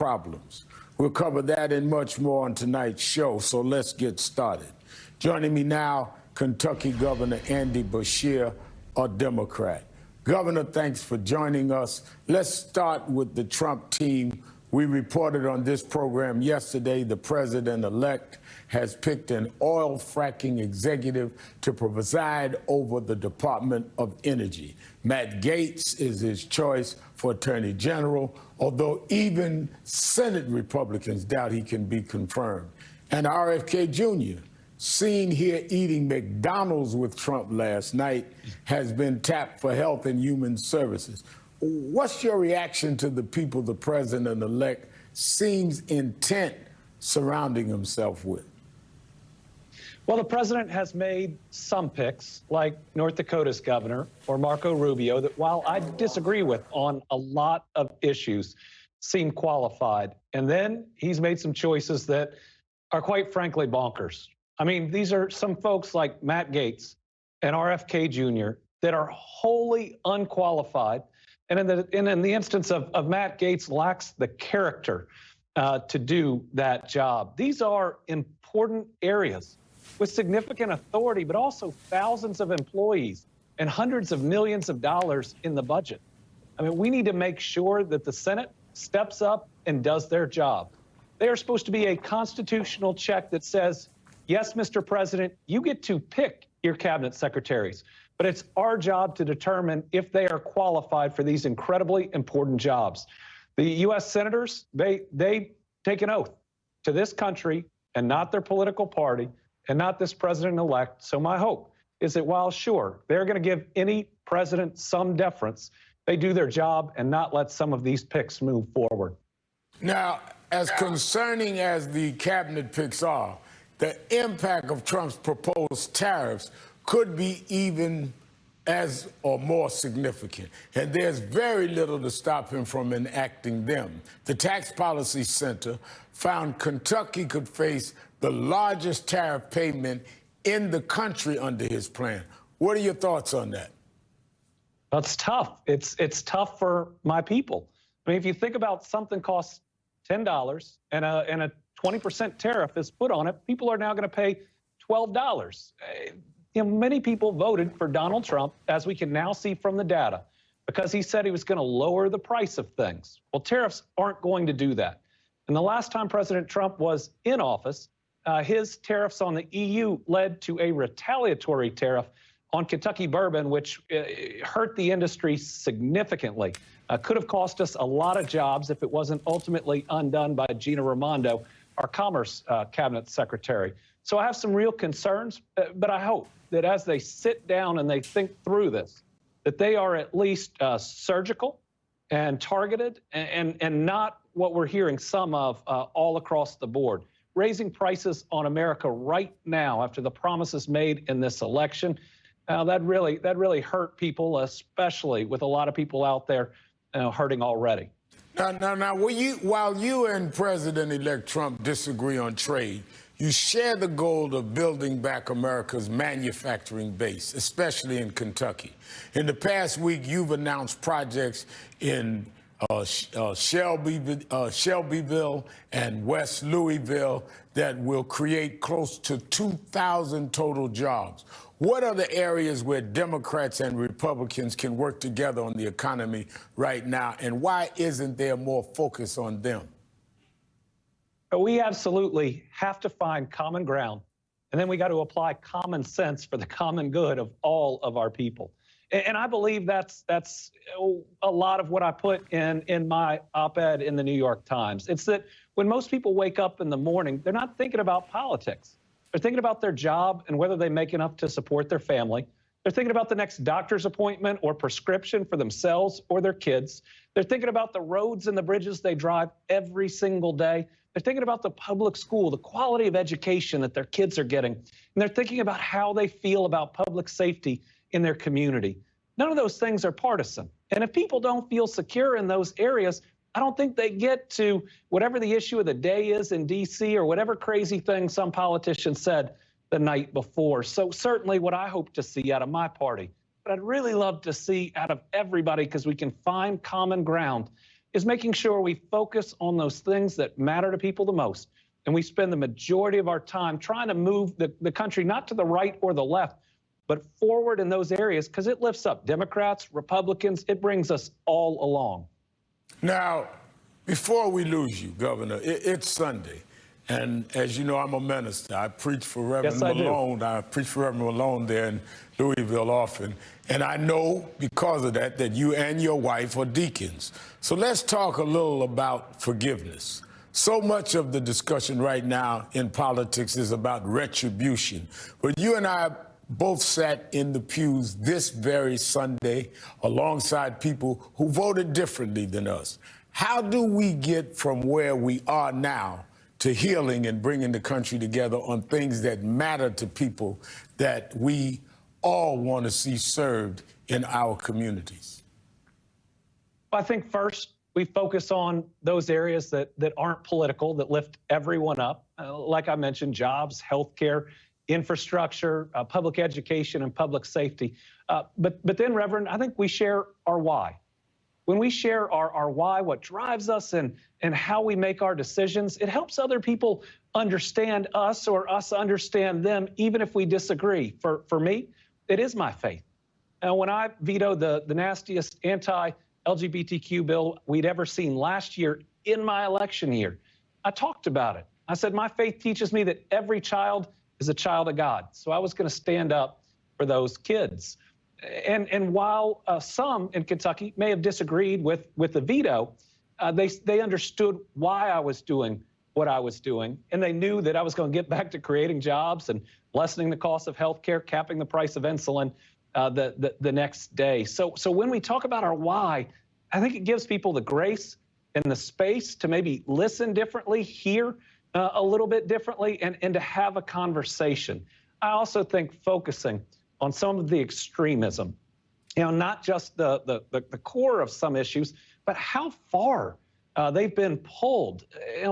problems. We'll cover that and much more on tonight's show, so let's get started. Joining me now, Kentucky Governor Andy Beshear, a Democrat. Governor, thanks for joining us. Let's start with the Trump team. We reported on this program yesterday the president-elect has picked an oil fracking executive to preside over the Department of Energy. Matt Gaetz is his choice for Attorney General, although even Senate Republicans doubt he can be confirmed. And RFK Jr., seen here eating McDonald's with Trump last night, has been tapped for Health and Human Services. What's your reaction to the people the president-elect seems intent surrounding himself with? Well, the president has made some picks, like North Dakota's governor or Marco Rubio, that while I disagree with on a lot of issues, seem qualified. And then he's made some choices that are quite frankly bonkers. I mean, these are some folks like Matt Gaetz and RFK Jr. that are wholly unqualified. And in the instance of Matt Gaetz, lacks the character to do that job. These are important areas with significant authority, but also thousands of employees and hundreds of millions of dollars in the budget. I mean, we need to make sure that the Senate steps up and does their job. They are supposed to be a constitutional check that says, yes, Mr. President, you get to pick your cabinet secretaries, but it's our job to determine if they are qualified for these incredibly important jobs. The U.S. senators, they take an oath to this country and not their political party and not this president-elect. So my hope is that while, sure, they're going to give any president some deference, they do their job and not let some of these picks move forward. Now, as concerning as the cabinet picks are, the impact of Trump's proposed tariffs could be even as or more significant, and there's very little to stop him from enacting them. The Tax Policy Center found Kentucky could face the largest tariff payment in the country under his plan. What are your thoughts on that? That's tough. It's tough for my people. I mean, if you think about something costs $10 and a 20% tariff is put on it, people are now going to pay $12. You know, many people voted for Donald Trump, as we can now see from the data, because he said he was going to lower the price of things. Well, tariffs aren't going to do that. And the last time President Trump was in office, his tariffs on the EU led to a retaliatory tariff on Kentucky bourbon, which hurt the industry significantly. Could have cost us a lot of jobs if it wasn't ultimately undone by Gina Raimondo, our Commerce Cabinet Secretary. So I have some real concerns, but I hope that as they sit down and they think through this, that they are at least surgical and targeted and not what we're hearing some of all across the board. Raising prices on America right now after the promises made in this election, that really hurt people, especially with a lot of people out there hurting already. Now, while you and President-elect Trump disagree on trade, you share the goal of building back America's manufacturing base, especially in Kentucky. In the past week, you've announced projects in Shelbyville and West Louisville that will create close to 2,000 total jobs. What are the areas where Democrats and Republicans can work together on the economy right now, and why isn't there more focus on them? We absolutely have to find common ground, and then we got to apply common sense for the common good of all of our people. And I believe that's a lot of what I put in my op-ed in the New York Times. It's that when most people wake up in the morning, they're not thinking about politics. They're thinking about their job and whether they make enough to support their family. They're thinking about the next doctor's appointment or prescription for themselves or their kids. They're thinking about the roads and the bridges they drive every single day. They're thinking about the public school, the quality of education that their kids are getting. And they're thinking about how they feel about public safety in their community. None of those things are partisan. And if people don't feel secure in those areas, I don't think they get to whatever the issue of the day is in D.C. or whatever crazy thing some politician said the night before. So certainly what I hope to see out of my party, but I'd really love to see out of everybody, because we can find common ground, is making sure we focus on those things that matter to people the most. And we spend the majority of our time trying to move the country not to the right or the left, but forward in those areas, because it lifts up Democrats, Republicans, it brings us all along. Now, before we lose you, Governor, it's Sunday. And as you know, I'm a minister. I preach for Reverend Malone. I preach for Reverend Malone there in Louisville often. And I know because of that you and your wife are deacons. So let's talk a little about forgiveness. So much of the discussion right now in politics is about retribution. But you and I both sat in the pews this very Sunday alongside people who voted differently than us. How do we get from where we are now to healing and bringing the country together on things that matter to people that we all want to see served in our communities? I think first we focus on those areas that aren't political, that lift everyone up. Like I mentioned, jobs, healthcare, infrastructure, public education, and public safety. But then, Reverend, I think we share our why. When we share our why, what drives us and how we make our decisions, it helps other people understand us or us understand them, even if we disagree. For me, it is my faith. And when I vetoed the nastiest anti-LGBTQ bill we'd ever seen last year in my election year, I talked about it. I said, my faith teaches me that every child is a child of God. So I was going to stand up for those kids. And while some in Kentucky may have disagreed with the veto, they understood why I was doing what I was doing, and they knew that I was going to get back to creating jobs and lessening the cost of health care, capping the price of insulin the next day. So when we talk about our why, I think it gives people the grace and the space to maybe listen differently, hear a little bit differently, and to have a conversation. I also think focusing on some of the extremism, not just the core of some issues, but how far they've been pulled.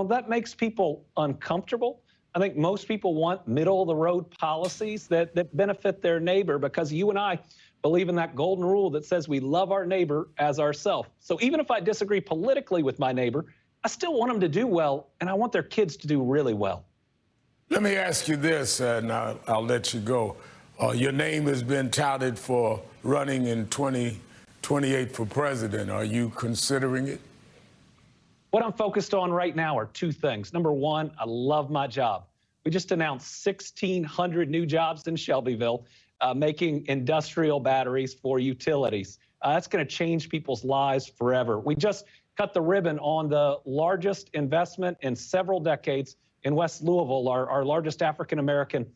That makes people uncomfortable. I think most people want middle-of-the-road policies that benefit their neighbor, because you and I believe in that golden rule that says we love our neighbor as ourselves. So even if I disagree politically with my neighbor, I still want them to do well, and I want their kids to do really well. Let me ask you this, and I'll let you go. Your name has been touted for running in 2028 for president. Are you considering it? What I'm focused on right now are two things. Number one, I love my job. We just announced 1,600 new jobs in Shelbyville, making industrial batteries for utilities. That's going to change people's lives forever. We just cut the ribbon on the largest investment in several decades in West Louisville, our largest African-American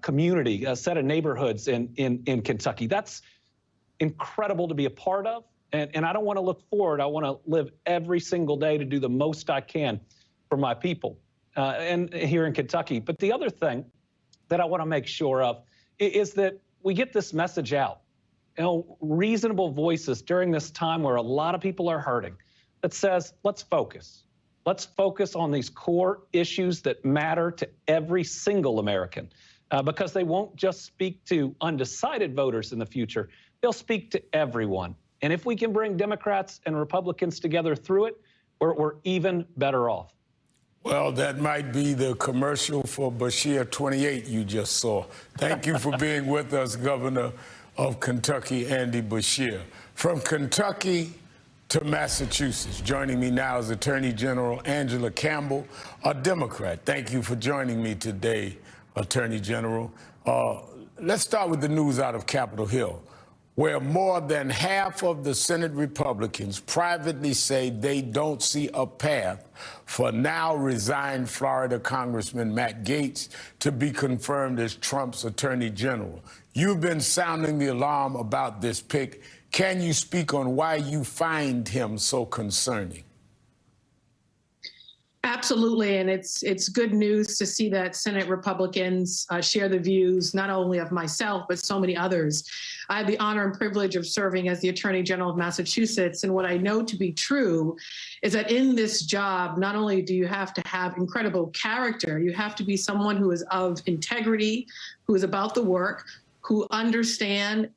community, a set of neighborhoods in Kentucky. That's incredible to be a part of. And I don't want to look forward. I want to live every single day to do the most I can for my people and here in Kentucky. But the other thing that I want to make sure of is that we get this message out. Reasonable voices during this time where a lot of people are hurting, that says, let's focus. Let's focus on these core issues that matter to every single American, because they won't just speak to undecided voters in the future. They'll speak to everyone. And if we can bring Democrats and Republicans together through it, we're even better off. Well, that might be the commercial for Bashir 28 you just saw. Thank you for being with us, Governor of Kentucky, Andy Bashir. From Kentucky to Massachusetts. Joining me now is Attorney General Angela Campbell, a Democrat. Thank you for joining me today, Attorney General. Let's start with the news out of Capitol Hill, where more than half of the Senate Republicans privately say they don't see a path for now resigned Florida Congressman Matt Gaetz to be confirmed as Trump's Attorney General. You've been sounding the alarm about this pick. Can you speak on why you find him so concerning? Absolutely, and it's good news to see that Senate Republicans share the views not only of myself, but so many others. I have the honor and privilege of serving as the Attorney General of Massachusetts, and what I know to be true is that in this job, not only do you have to have incredible character, you have to be someone who is of integrity, who is about the work, who understands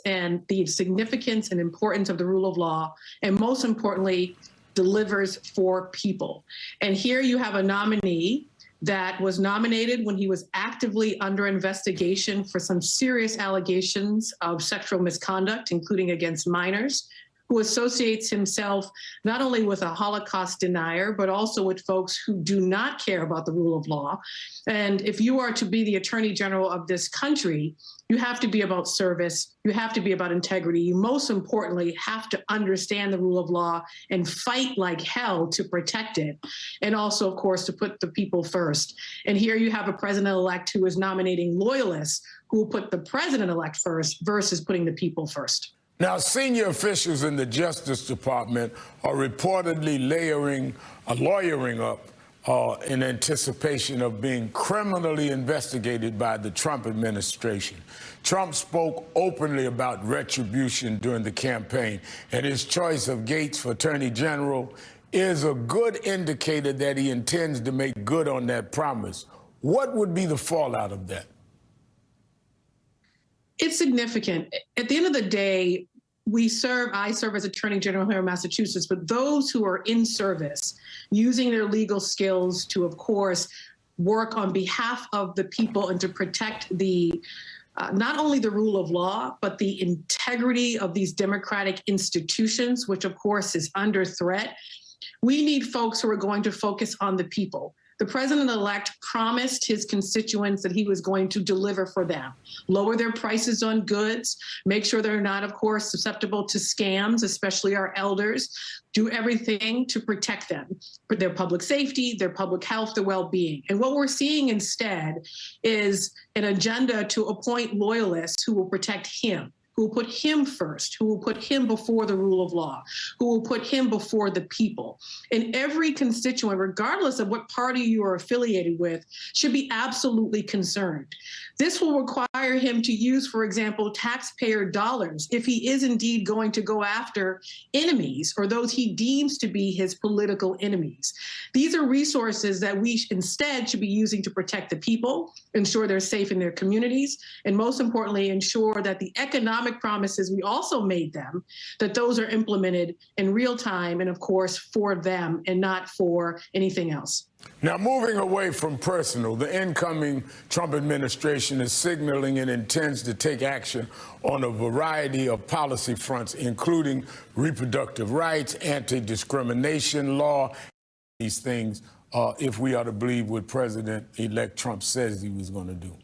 and the significance and importance of the rule of law, and most importantly, delivers for people. And here you have a nominee that was nominated when he was actively under investigation for some serious allegations of sexual misconduct, including against minors, who associates himself not only with a Holocaust denier, but also with folks who do not care about the rule of law. And if you are to be the Attorney General of this country, you have to be about service. You have to be about integrity. You most importantly have to understand the rule of law and fight like hell to protect it. And also, of course, to put the people first. And here you have a president-elect who is nominating loyalists who will put the president-elect first versus putting the people first. Now, senior officials in the Justice Department are reportedly lawyering up in anticipation of being criminally investigated by the Trump administration. Trump spoke openly about retribution during the campaign, and his choice of Gates for Attorney General is a good indicator that he intends to make good on that promise. What would be the fallout of that? It's significant. At the end of the day, I serve as Attorney General here in Massachusetts, but those who are in service, using their legal skills to, of course, work on behalf of the people and to protect the not only the rule of law, but the integrity of these democratic institutions, which, of course, is under threat. We need folks who are going to focus on the people. The president-elect promised his constituents that he was going to deliver for them, lower their prices on goods, make sure they're not, of course, susceptible to scams, especially our elders, do everything to protect them, for their public safety, their public health, their well-being. And what we're seeing instead is an agenda to appoint loyalists who will protect him, who will put him first, who will put him before the rule of law, who will put him before the people. And every constituent, regardless of what party you are affiliated with, should be absolutely concerned. This will require him to use, for example, taxpayer dollars if he is indeed going to go after enemies or those he deems to be his political enemies. These are resources that we instead should be using to protect the people, ensure they're safe in their communities, and most importantly, ensure that the economic promises we also made them, that those are implemented in real time and, of course, for them and not for anything else. Now, moving away from personal, the incoming Trump administration is signaling it intends to take action on a variety of policy fronts, including reproductive rights, anti-discrimination law, these things, if we are to believe what President-elect Trump says he was going to do.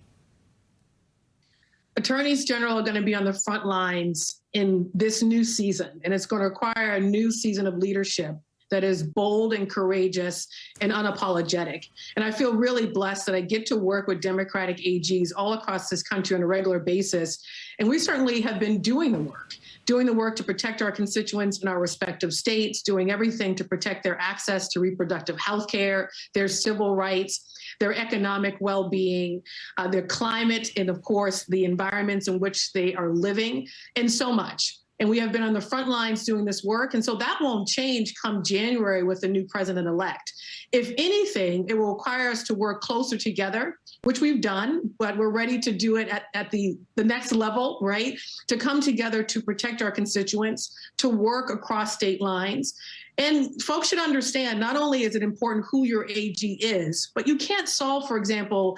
Attorneys general are going to be on the front lines in this new season, and it's going to require a new season of leadership that is bold and courageous and unapologetic. And I feel really blessed that I get to work with Democratic AGs all across this country on a regular basis. And we certainly have been doing the work to protect our constituents in our respective states, doing everything to protect their access to reproductive health care, their civil rights, their economic well-being, their climate, and of course, the environments in which they are living, and so much. And we have been on the front lines doing this work. And so that won't change come January with the new president-elect. If anything, it will require us to work closer together, which we've done, but we're ready to do it at the next level, right? To come together to protect our constituents, to work across state lines. And folks should understand, not only is it important who your AG is, but you can't solve, for example,